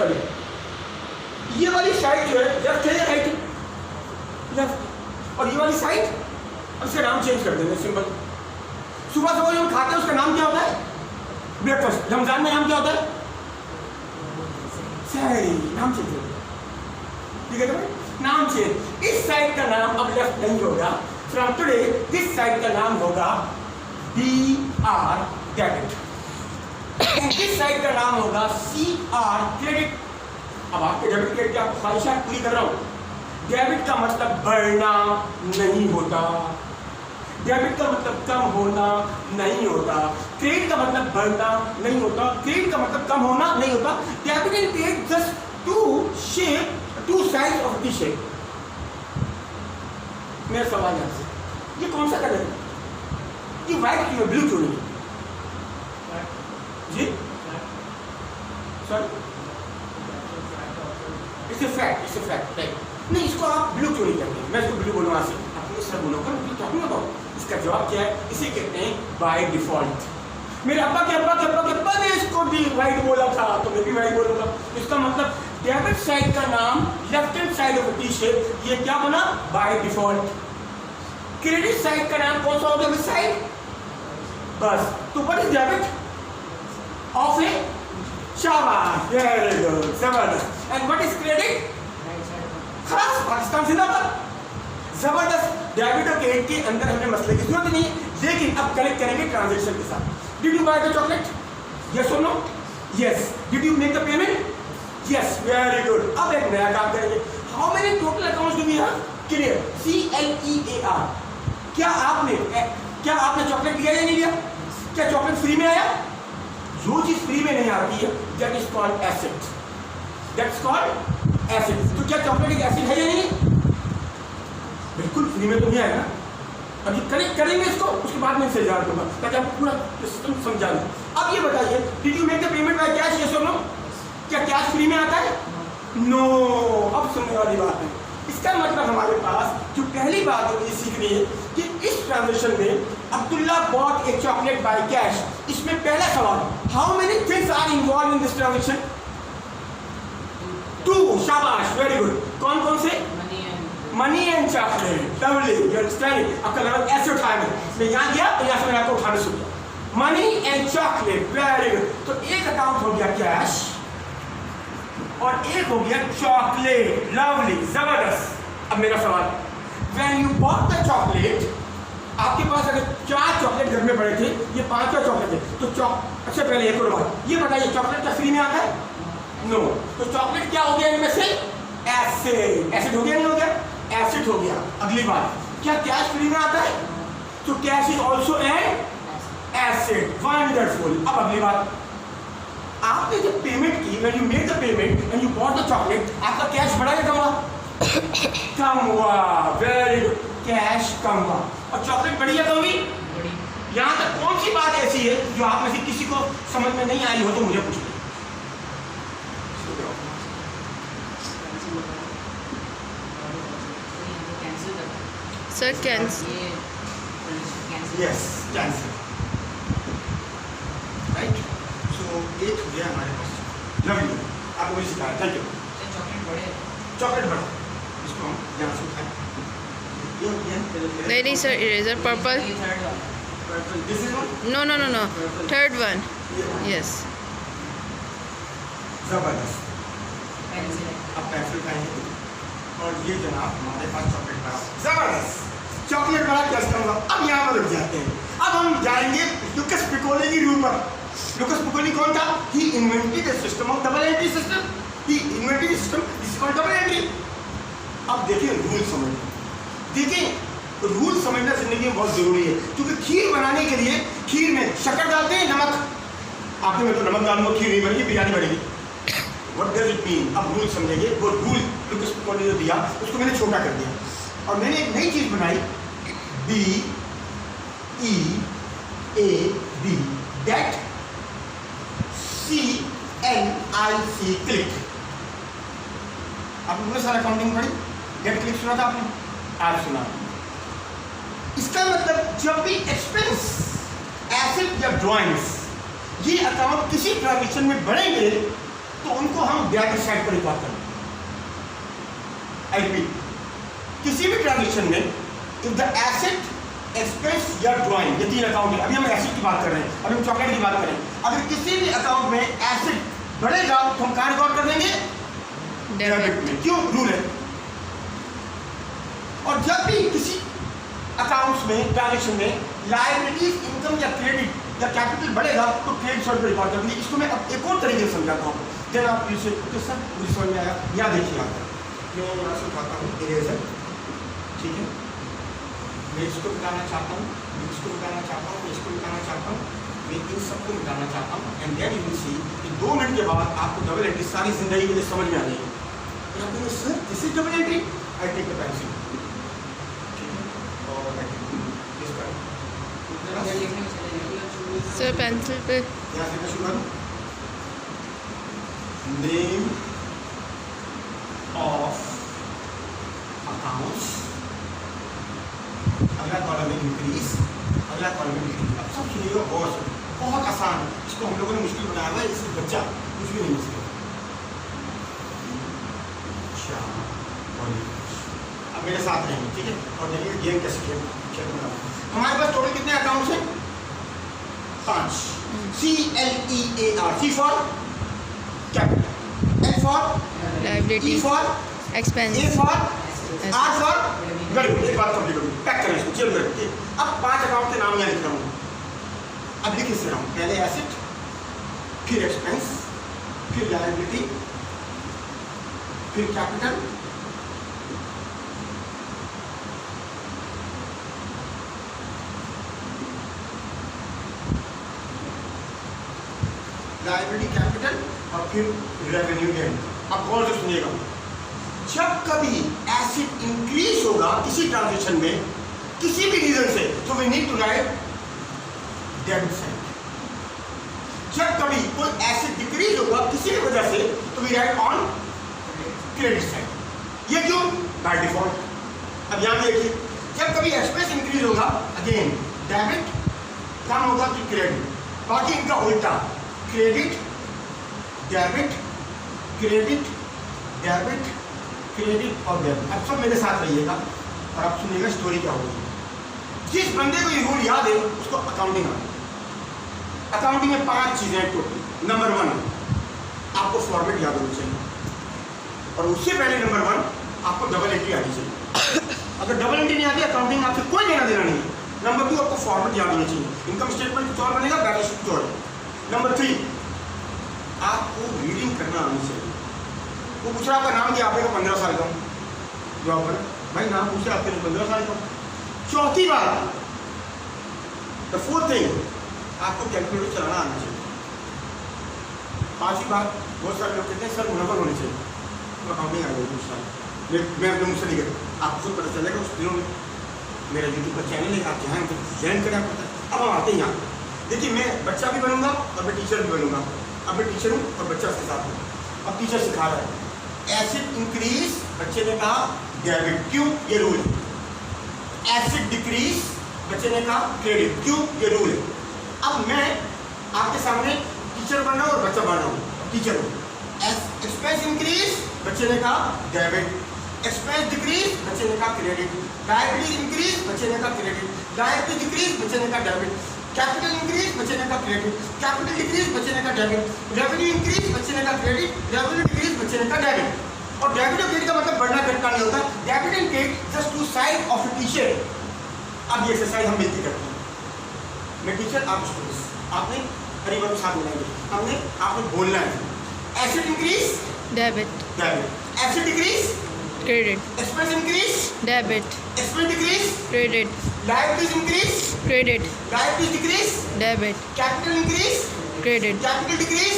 Simple है, ये वाली साइड जो है लेफ्ट है या राइट है? लेफ्ट। और ये वाली साइड, उसका नाम चेंज कर देंगे, सिंपल। सुबह सुबह जो हम खाते हैं उसका नाम क्या होता है? ब्रेकफास्ट। रमजान में नाम क्या होता है? सहरी। नाम चेंज हो गया, ठीक है भाई, नाम चेंज। इस साइड का नाम अब लेफ्ट नहीं होगा, फ्रॉम टुडे दिस साइड का नाम होगा DR डेबिट, इस साइड का नाम होगा CR क्रेडिट। अब आपके डेबिट क्रेडिट की आपको ख्वाहिशात पूरी कर रहा हूं। डेबिट का मतलब बढ़ना नहीं होता, डेबिट का मतलब कम होना नहीं होता, क्रेडिट का मतलब बढ़ना नहीं होता, क्रेडिट का मतलब कम होना नहीं होता। Debit and credit just two sides of the shape. मेरा सवाल है आपसे, ये कौन सा कलर है? ये व्हाइट क्यों है, ब्लू क्यों नहीं? जी sir, it's a fact, right. नहीं, इसको आप ब्लू क्यों नहीं कहते? मैं इसको ब्लू बोलूँ से, आपको सर बोलूँगा, मैं टॉकिंग अबाउट। इसका जवाब क्या है? इसे कहते हैं बाय डिफॉल्ट। मेरे अब्बा के ने इसको भी व्हाइट बोला था, तो मैं भी व्हाइट बोलूँगा। इसका मतलब डेबिट साइड का नाम left hand side of T shape, ये क्या बना? By default. क्रेडिट साइड का नाम कौन सा हो गया? साइड, बस। तो व्हाट इज डेबिट ऑफ ए? शाबाश, वेरी गुड, जबरदस्त। And what is credit? खलास, पाकिस्तान जिंदाबाद, जबरदस्त। डेबिट और क्रेडिट के अंदर हमें मसले की जरूरत नहीं है, लेकिन अब कनेक्ट करेंगे ट्रांजैक्शन के साथ। Did you buy the chocolate? Yes और no? Yes. Did you make the payment? Yes, very good. अब एक नया काम करेंगे। How many total accounts do we have? Clear, CLEAR। क्या आपने चॉकलेट लिया या नहीं लिया? क्या चॉकलेट फ्री में आया? जो चीज फ्री में नहीं आती है that is called asset, that's called asset. तो क्या चॉकलेट एक एसेट है या नहीं? बिल्कुल फ्री में तो नहीं आएगा। अभी कनेक्ट करेंगे इसको, उसके बाद मैं इसे जान दूंगा ताकि आपको पूरा सिस्टम समझा दूं। अब ये बताइए, did you make the payment by cash? Yes और नो? क्या कैश फ्री में आता है? नो। अब सुनने वाली बात है, इसका मतलब हमारे पास जो पहली बात होगी ये सीखनी है कि इस ट्रांजेक्शन में Abdullah bought a chocolate by cash. इसमें पहला सवाल, how many things are involve in this transaction? 2। शाबाश, वेरी गुड। कौन कौन से? Money and chocolate, lovely, you understand. आपका लेवल ऐसे उठाया मैं यहाँ गया तो यहाँ से मैंने आपको उठाने शुरू किया। Money and chocolate, very good. तो एक अकाउंट हो गया कैश और एक हो गया चॉकलेट, लवली, जबरदस्त। अब मेरा सवाल, when you bought the chocolate, आपके पास अगर 4 चॉकलेट घर में पड़े थे, ये 5वां चॉकलेट है, तो अच्छा पहले एक और बात ये बताइए, चॉकलेट क्या फ्री में आता है? नो। तो चॉकलेट क्या हो गया इनमें से? एसिड। एसिड हो गया नहीं हो गया? एसिड हो गया। अगली बात, क्या कैश फ्री में आता है? तो cash is also an acid, wonderful. अब अगली बात, आपने जब पेमेंट की, when you made the payment and you bought the chocolate, आपका कैश बढ़ा या कम हुआ? कम हुआ, वेरी गुड। कैश कम हुआ और चॉकलेट बढ़ी या कम हुई? यहाँ तक कौन सी बात ऐसी है जो आप में से किसी को समझ में नहीं आई हो तो मुझे पूछिए। Sir cancel. Yes, cancel, right. So एक हो गया हमारे पास, लवली। आपको भी सिखाया, थैंक यू। चॉकलेट बढ़ा, इसको हम यहाँ से उठाएं। नहीं sir, eraser purple. This is one? No, third one. Yes, जबरदस्त। अब पेंसिल उठाएंगे और ये जनाब हमारे पास चॉकलेट बड़ा, जबरदस्त। चॉकलेट बड़ा क्या करूँगा? अब यहाँ पर रुक जाते हैं। अब हम जाएंगे लुकस पिकोली की रूम पर। लुकस पिकोली कौन था? He invented the system of double entry system. He invented system this called double entry. अब देखिए रूल समझना, देखिए रूल समझना जिंदगी में बहुत जरूरी है, क्योंकि खीर बनाने के लिए खीर में शक्कर डालते हैं, नमक। आपने मैं तो नमक डालूंगा, खीर नहीं बनेगी, बिरयानी बनेगी। What does it mean? अब रूल समझेंगे। वो रूल लुकस पिकोली ने दिया, उसको मैंने छोटा कर दिया और मैंने एक नई चीज बनाई, DEAD, डेट CLIC, क्लिक। आपने सारा अकाउंटिंग पढ़ी, डेट क्लिक सुना था आपने? आज सुना। इसका मतलब जब भी एक्सपेंस, एसेट या ड्रॉइंग्स, ये अकाउंट किसी ट्रांजेक्शन में बढ़ेंगे तो उनको हम डेबिट साइड पर रिकॉर्ड करना। आई रिपीट, किसी भी ट्रांजेक्शन में इफ द एसेट, एक्सपेंस या ड्राइंग, ये 3 अकाउंट है। अभी हम एसेट की बात कर रहे हैं, अभी हम चॉकलेट की बात करें। अगर किसी भी अकाउंट में एसेट बढ़ेगा तो हम कहाँ रिकॉर्ड कर देंगे? डेबिट में। क्यों? रूल है। और जब भी किसी अकाउंट्स में, ट्रांजेक्शन में लायबिलिटीज, इनकम या क्रेडिट या कैपिटल बढ़ेगा तो क्रेडिट साइड पर रिकॉर्ड कर देंगे। इसको मैं अब एक और तरीके से समझाता हूँ, देन आप इसे सर मुझे समझ में आया। यहाँ देखिए, आता मैं यहाँ से उठाता हूँ इरेजर, ठीक है, मैं इसको मिटाना चाहता हूँ, मैं इसको मिटाना चाहता हूँ, मैं इसको मिटाना चाहता हूँ, मैं इन सबको मिटाना चाहता हूँ। And then you will see कि 2 मिनट के बाद आपको डबल एंट्री सारी जिंदगी के लिए समझ में आ जाएगी। Sir this is double entry, I take the pencil, ठीक है, और I take this pen. Sir pencil पे यहाँ से मैं शुरू करूँ। नेम ऑफ अकाउंट्स, अगला कॉलम में इंक्रीज, अगला कॉलम में डिक्रीज। अब सब सुनिएगा गौर से, बहुत आसान, इसको हम लोगों ने मुश्किल बनाया हुआ है, इससे बच्चा कुछ भी नहीं मुश्किल। अब मेरे साथ रहेंगे, ठीक है, और देखिए गेम कैसे खेल रहा हूँ। हमारे पास टोटल कितने अकाउंट्स हैं? 5। CLEAR, C for capital, L for liability, E for expense, A for R for very good. एक बात कंप्लीट होगी, पैक करें इसको, जेल में रखिए। अब 5 अकाउंट के नाम यहाँ लिख रहा हूँ। अब लिख इस रहा हूँ, पहले एसेट, फिर एक्सपेंस, फिर लायबिलिटी, फिर कैपिटल, लायबिलिटी, कैपिटल और फिर रेवेन्यू गेन। अब गौर से सुनिएगा, जब कभी एसेट इंक्रीज होगा किसी ट्रांजेक्शन में किसी भी रीजन से, तो we need to write debit side. जब कभी कोई एसेट डिक्रीज होगा किसी भी वजह से, तो we write on credit side. ये क्यों? By default. अब यहां देखिए, जब कभी एक्सपेंस इंक्रीज होगा, अगेन डेबिट, कम होगा कि क्रेडिट। बाकी इनका उल्टा, credit debit, credit debit, credit और डेबिट। अब सब मेरे साथ रहिएगा और आप सुनिएगा स्टोरी क्या होगी। जिस बंदे को ये रूल याद है उसको अकाउंटिंग आता है। अकाउंटिंग में 5 चीजें हैं टोटल। नंबर 1, आपको फॉर्मेट याद होनी चाहिए, और उससे पहले नंबर 1 आपको डबल एंट्री आनी चाहिए। अगर डबल एंट्री नहीं आती, अकाउंटिंग आपसे कोई लेना देना नहीं है। नंबर 2, आपको फॉर्मेट याद होना चाहिए। इनकम स्टेटमेंट कुछ और बनेगा, बैलेंस शीट कुछ और। नंबर 3, आपको रीडिंग करना आनी चाहिए। वो पूछ रहा आपका नाम क्या? आपने 15 साल का हूँ। जवाब करें, भाई नाम पूछ रहे आपके 15 साल का हूँ। चौथी बात, द 4th थिंग, आपको कैलकुलेटर चलाना आना चाहिए। 5वीं बात, बहुत सारे लोग कहते हैं सर मुनाफा होनी चाहिए, तो अकाउंटिंग आ गई। मैं अपने मुझसे नहीं कहता, आपको खुद पता चलेगा। उस दिनों में मेरा यूट्यूब का चैनल है, आप जहाँ ज्वाइन करें पड़ता है। अब हम आते हैं यहाँ, देखिए मैं बच्चा भी बनूंगा और मैं टीचर भी बनूंगा। अब मैं टीचर हूँ और बच्चा उसके साथ हूँ। अब टीचर सिखा रहा है एसेट इंक्रीज, बच्चे ने कहा डेबिट, क्यों? ये रूल है। एसेट डिक्रीज, बच्चे ने कहा क्रेडिट, क्यों? ये रूल है। अब मैं आपके सामने टीचर बन रहा हूँ और बच्चा बन रहा हूँ, टीचर हूँ। एक्सपेंस इंक्रीज, बच्चे ने कहा डेबिट, एक्सपेंस डिक्रीज, बच्चे ने कहा क्रेडिट, लायबिलिटी इंक्रीज, बच्चे ने कहा क्रेडिट, लायबिलिटी डिक्रीज, बच्चे ने कहा डेबिट, कैपिटल इंक्रीज, बच्चे ने कहा क्रेडिट, कैपिटल डिक्रीज, बच्चे ने कहा डेबिट, रेवेन्यू इंक्रीज, बच्चे ने कहा क्रेडिट, रेवेन्यू डिक्रीज, बच्चे ने कहा डेबिट। और डेबिट और क्रेडिट का मतलब बढ़ना घटना नहीं होता। Debit and credit just 2 side of a teacher. अब ये एक्सरसाइज हम मिलकर करते हैं। मैं टीचर, आप स्टूडेंट्स, आपने करीबन साथ बोलेंगे, आपने बोलना है। Asset increase, debit, debit, asset decrease, credit, expense increase, debit, expense decrease, credit, liabilities increase, credit, liabilities decrease, debit, capital increase, credit, capital decrease,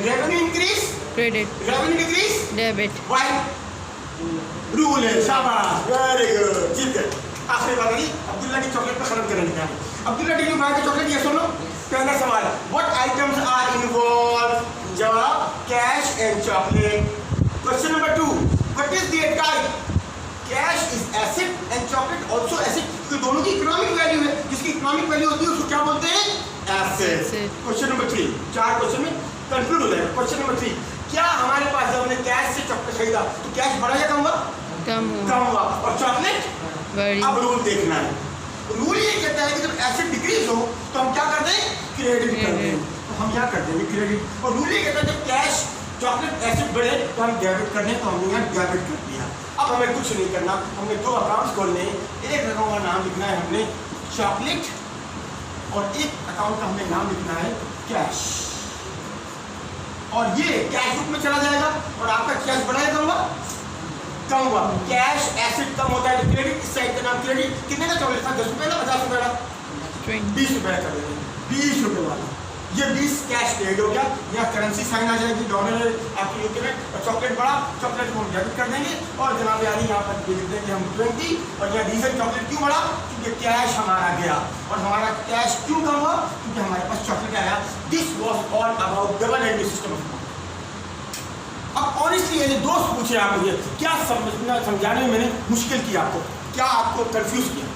revenue increase, credit, revenue decrease, debit. Y rule है। शाबाश, very good, जीत गए। आखिरी बात है, अब्दुल्ला की chocolate पे खत्म करने का। अब्दुल्ला टीवी भाई की चॉकलेट, ये सुनो। पहला सवाल, व्हाट आइटम्स आर इन्वॉल्व? जवाब, cash and chocolate. Question number 2, what is the type? Cash is asset and chocolate also asset. तो दोनों की इकोनॉमिक वैल्यू है, जिसकी इकोनॉमिक वैल्यू होती है उसको क्या बोलते हैं? एसेट। क्वेश्चन नंबर 3, 4 क्वेश्चन में कंक्लूड हो जाएगा। क्वेश्चन नंबर 3, क्या हमारे पास Very. अब रूल देखना है। रूल ये कहता है कि जब एसिड डिक्रीज हो तो हम क्या करते हैं, क्रेडिट करते हैं। तो हम क्या करते हैं, क्रेडिट। और रूल ये कहता है जब कैश चॉकलेट एसिड बढ़े तो हम डेबिट करने, तो हमने यहाँ डेबिट कर दिया। अब हमें कुछ नहीं करना, हमने 2 अकाउंट्स खोलने हैं। एक अकाउंट का नाम लिखना है हमने चॉकलेट, और एक अकाउंट का हमें नाम लिखना है कैश। और ये कैश बुक में चला जाएगा और आपका कैश बढ़ाएगा होगा, कम हुआ। कैश एसिड कम होता है तो क्रेडिट, इस साइड का नाम क्रेडिट। कितने का चॉकलेट था, 10 रुपये का, 50 रुपये का, 20 रुपये का कर देंगे, 20 रुपये वाला। ये 20 कैश पेड हो गया। यहाँ करेंसी साइन आ जाएगी, डॉलर आपकी यूके में, और चॉकलेट बड़ा, चॉकलेट को हम डेबिट कर देंगे। और जनाब यानी यहाँ पर लिख देंगे हम 20। और यहाँ रीजन चॉकलेट क्यों बढ़ा, क्योंकि कैश हमारा गया। और हमारा कैश क्यों कम हुआ, क्योंकि हमारे पास चॉकलेट आया। This was all about double entry system. अब ऑनेस्टली ये दोस्त पूछे आप मुझे क्या समझाने में मैंने मुश्किल किया आपको, क्या आपको कंफ्यूज किया?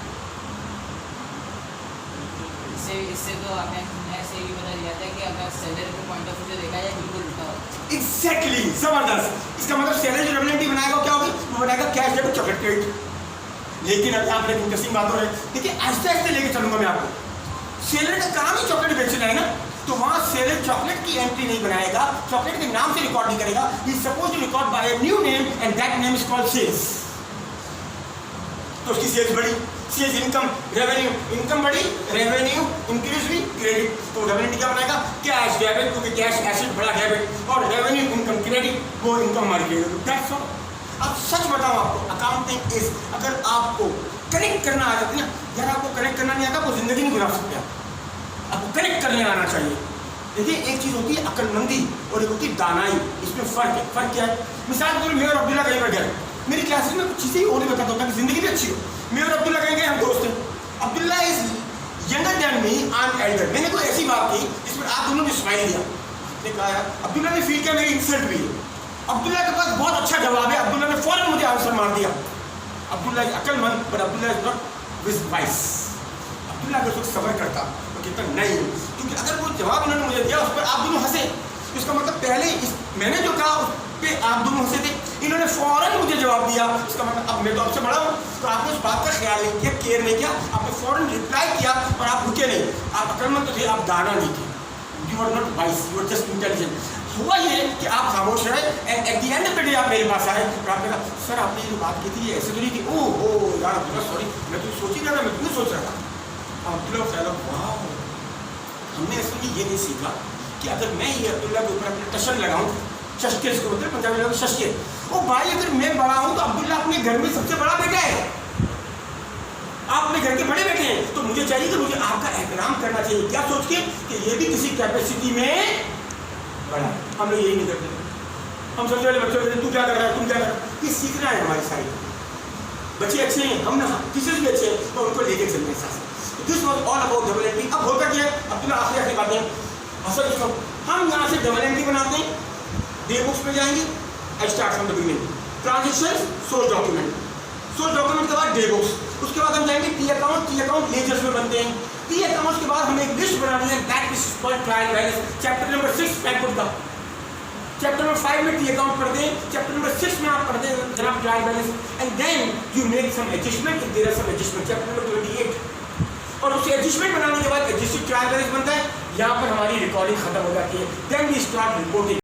इससे तो हमें ऐसे ही पता चल जाता है कि अगर सेलर के पॉइंट ऑफ व्यू से देखा जाए बिल्कुल उल्टा होता है। एग्जैक्टली, जबरदस्त। इसका मतलब सेलर जो डबलिटी बनाएगा क्या होगी, वो बनाएगा कैश डेबिट चॉकलेट क्रेडिट। लेकिन अब यहाँ पर एक इंटरेस्टिंग बात हो रही है, देखिए आहिस्ते आहिस्ते लेके चलूंगा मैं आपको। सेलर का काम ही चॉकलेट बेचना है ना, तो वहां सेलर चॉकलेट की एंट्री नहीं बनाएगा, चॉकलेट के नाम से रिकॉर्ड नहीं करेगा। He is suppose to record by a new name and that name is called sales. तो उसकी सेल्स बढ़ी, सेल्स इनकम, रेवेन्यू, इनकम बढ़ी, रेवेन्यू इंक्रीज हुई, क्रेडिट। तो डबलिटी क्या बनाएगा, कैश डेबिट, क्योंकि कैश एसिड बढ़ा डेबिट, और रेवेन्यू इनकम क्रेडिट, वो इनकम हमारी क्रेडिट। That's all. अब सच बताऊं आपको, अकाउंटिंग इज, अगर आपको कनेक्ट करना आ जाता है ना, यार आपको कनेक्ट करना नहीं आता वो जिंदगी नहीं गुजार सकते आप, आपको कनेक्ट करने आना चाहिए। देखिए एक चीज़ होती है अक्लमंदी और एक होती है दानाई, इसमें फ़र्क है। फ़र्क क्या है, मिसाल के तौर पर मैं और अब्दुल्ला कहीं पर गए, मेरी क्लासेस में कुछ चीज़ें और भी बताता होता है कि ज़िंदगी भी अच्छी हो। मैं और अब्दुल्ला कहीं गए, हम दोस्त हैं। Abdullah is younger than me, I am Elder. मैंने कोई ऐसी बात की जिसमें आप दोनों ने स्माइल दिया, आपने कहा, अब्दुल्ला ने फील किया मेरी इंसल्ट हुई है। अब्दुल्ला के पास बहुत अच्छा जवाब है, अब्दुल्ला ने फ़ौरन मुझे आंसर मार दिया। अब्दुल्ला इज अक्लमंद but Abdullah is not wise. Abdullah अगर कुछ सब्र करता तो कहता नहीं, क्योंकि अगर कोई जवाब इन्होंने मुझे दिया उस पर आप दोनों हंसे, तो इसका मतलब पहले मैंने जो कहा उस पर आप दोनों हंसे थे, इन्होंने फौरन मुझे जवाब दिया। इसका मतलब अब मैं तो आपसे बड़ा हूँ, तो आपने उस बात का ख्याल नहीं किया, केयर नहीं किया, आपने फौरन रिप्लाई किया और आप रुके नहीं। आप अक्लमंद तो थे, आप दाना नहीं थे। You are not wise, you are just intelligent. हुआ ये कि आप खामोश रहे and at the end of the day आप मेरे पास आए और आपने कहा, सर आपने जो बात की थी ऐसे तो नहीं थी। ओह यार अब्दुल्ला सॉरी, मैं तो सोच ही रहा था, मैं क्यों सोच रहा था। अब्दुल्ला ख्याल, वाह, हमने असल में ये नहीं सीखा कि अगर मैं ये अब्दुल्ला के ऊपर अपने टशन लगाऊं, चश्के इसको बोलते हैं पंजाबी लोग शशके, ओ भाई अगर मैं बड़ा हूं तो अब्दुल्ला अपने घर में सबसे बड़ा बेटा है, आप अपने घर के बड़े बेटे हैं, तो मुझे चाहिए कि मुझे आपका एहतराम करना चाहिए। क्या सोच के कि ये भी किसी कैपेसिटी में बड़ा। हम लोग यही नहीं करते, हम सबसे पहले बच्चों को तू क्या कर रहा है, तुम क्या कर रहा है, ये सीखना है हमारी साइड। बच्चे अच्छे हैं, हम ना टीचर्स भी अच्छे हैं, तो उनको लेके चलने साथ। This was all about double entry. अब होता क्या है, अब्दुल्ला आखिरी बातें असल सुनो, हम यहाँ से डबल एंट्री बनाते हैं, डे बुक्स में जाएंगे, I start from the beginning, transaction, source document, source document के बाद डे बुक्स, उसके बाद हम जाएंगे टी अकाउंट लेजर्स में बनते हैं। टी अकाउंट्स के बाद हमें एक लिस्ट बनानी है, that is called trial balance. Chapter number 6 backward का, चैप्टर नंबर 5 में टी अकाउंट पढ़ते हैं, चैप्टर नंबर 6 में आप पढ़ते हैं जनाब trial balance, and then you make some adjustment if there are some adjustment, chapter number 28। और उसे एडजस्टमेंट बनाने के बाद एडजस्टेड ट्रायल बैलेंस बनता है। यहाँ पर हमारी रिकॉर्डिंग खत्म हो जाती है, देन वी स्टार्ट रिपोर्टिंग।